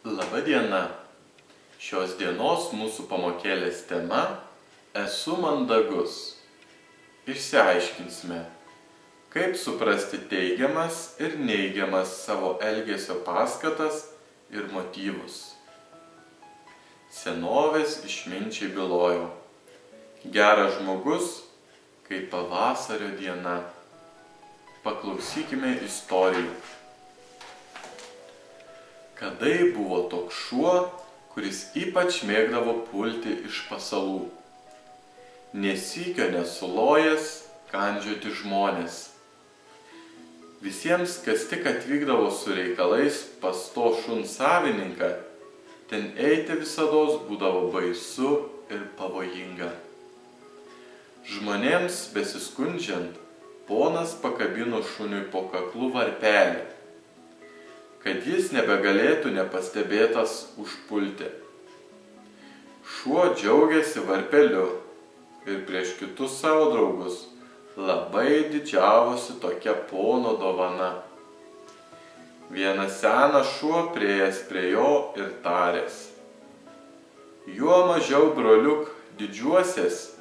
Labą dieną. Šios dienos mūsų pamokėlės tema Esu mandagus. Išsiaiškinsime, kaip suprasti teigiamas ir neigiamas savo elgesio paskatas ir motyvus. Senovės išminčiai bylojo: geras žmogus kaip pavasario diena. Paklausykime istorijų. Kadai buvo toks šuo, kuris ypač mėgdavo pulti iš pasalų. Nesykio nesulojęs kandžioti žmonės. Visiems, kas tik atvykdavo su reikalais pas to šuns savininką, ten eiti visados būdavo baisu ir pavojinga. Žmonėms besiskundžiant, ponas pakabino šuniui po kaklu varpelį, kad jis nebegalėtų nepastebėtas užpulti. Šuo džiaugiasi varpeliu ir prieš kitus savo draugus labai didžiavosi tokia pono dovana. Vienas senas šuo priėjęs prie jo ir taręs: juo mažiau, broliuk, didžiuosies,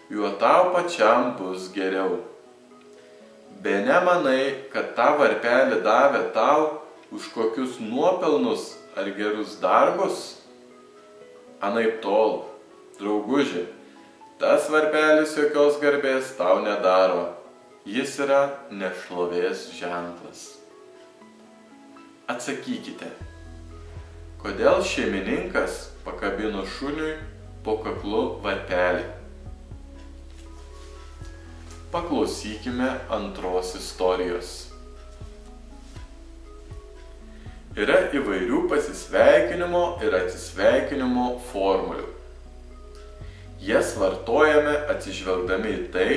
juo tau pačiam bus geriau. Bene manai, kad tą varpelį davė tau už kokius nuopelnus ar gerus darbus? Anaiptol, drauguži, tas varpelis jokios garbės tau nedaro, jis yra nešlovės ženklas. Atsakykite, kodėl šeimininkas pakabino šuniui po kaklu varpelį? Paklausykime antros istorijos. Yra įvairių pasisveikinimo ir atsisveikinimo formulių. Jas vartojame atsižvelgdami į tai,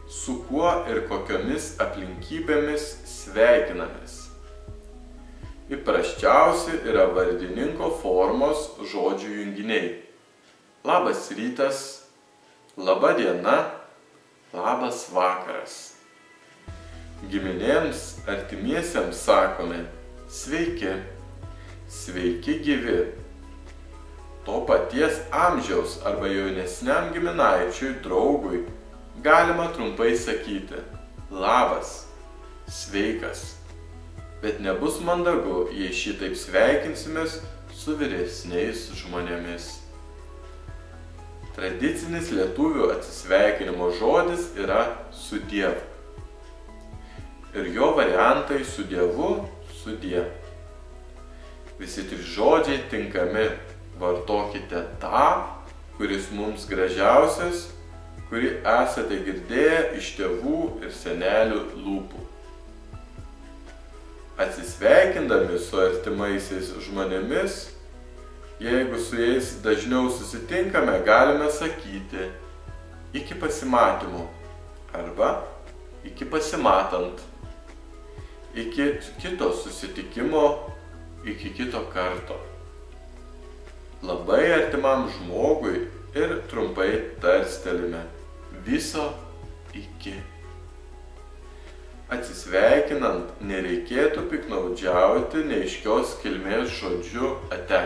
su kuo ir kokiomis aplinkybėmis sveikinamės. Įprasčiausi yra vardininko formos žodžių junginiai: labas rytas, laba diena, labas vakaras. Giminėms, artimiesiems sakome: sveiki, sveiki gyvi. To paties amžiaus arba jaunesniam giminaičiui, draugui galima trumpai sakyti: labas, sveikas. Bet nebus mandagu, jei šitaip sveikinsimės su vyresniais žmonėmis. Tradicinis lietuvių atsisveikinimo žodis yra sudiev. Ir jo variantai su Dievu, sudie. Visi trys žodžiai tinkami. Vartokite tą, kuris mums gražiausias, kurį esate girdėję iš tėvų ir senelių lūpų. Atsisveikindami su artimaisiais žmonėmis, jeigu su jais dažniau susitinkame, galime sakyti: iki pasimatymo arba iki pasimatant, iki kito susitikimo, iki kito karto. Labai artimam žmogui ir trumpai tarstelime: viso iki. Atsisveikinant nereikėtų piktnaudžiauti neaiškios kilmės žodžiu ate.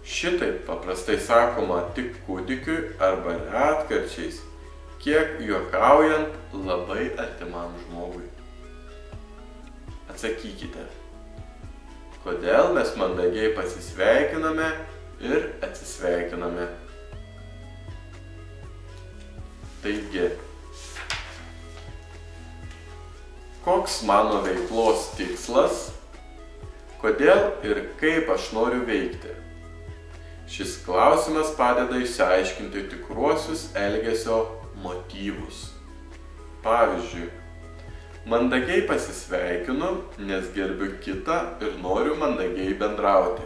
Šitaip paprastai sakoma tik kūdikiui arba retkarčiais, kiek juokaujant labai artimam žmogui. Atsakykite, kodėl mes mandagiai pasisveikiname ir atsisveikiname. Taigi, koks mano veiklos tikslas, kodėl ir kaip aš noriu veikti? Šis klausimas padeda išsiaiškinti tikruosius elgesio motyvus. Pavyzdžiui, mandagiai pasisveikinu, nes gerbiu kitą ir noriu mandagiai bendrauti.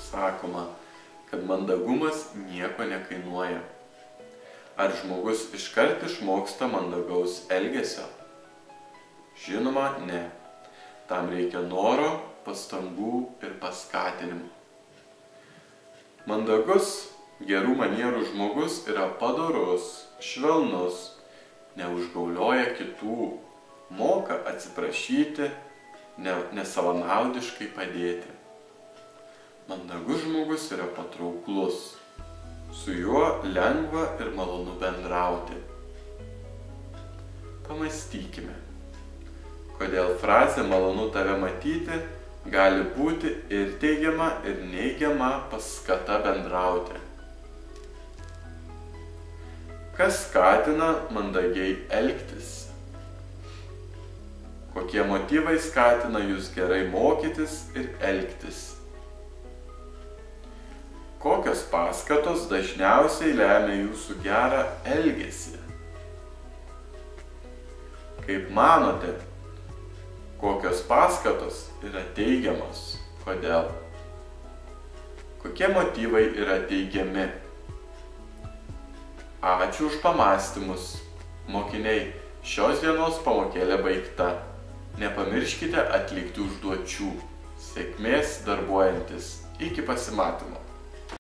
Sakoma, kad mandagumas nieko nekainuoja. Ar žmogus iškart išmoksta mandagaus elgesio? Žinoma, ne. Tam reikia noro, pastangų ir paskatinimo. Mandagus, gerų manierų žmogus yra padorus, švelnus, neužgaulioja kitų, moka atsiprašyti, nesavanaudiškai padėti. Mandagus žmogus yra patrauklus. Su juo lengva ir malonu bendrauti. Pamąstykime, kodėl frazė malonu tave matyti gali būti ir teigiama, ir neigiama paskata bendrauti. Kas skatina mandagiai elgtis? Kokie motyvai skatina jūs gerai mokytis ir elgtis? Kokios paskatos dažniausiai lemia jūsų gerą elgesį? Kaip manote, kokios paskatos yra teigiamos? Kodėl? Kokie motyvai yra teigiami? Ačiū už pamąstymus. Mokiniai, šios dienos pamokėlė baigta. Nepamirškite atlikti užduočių. Sėkmės darbuojantis. Iki pasimatymo.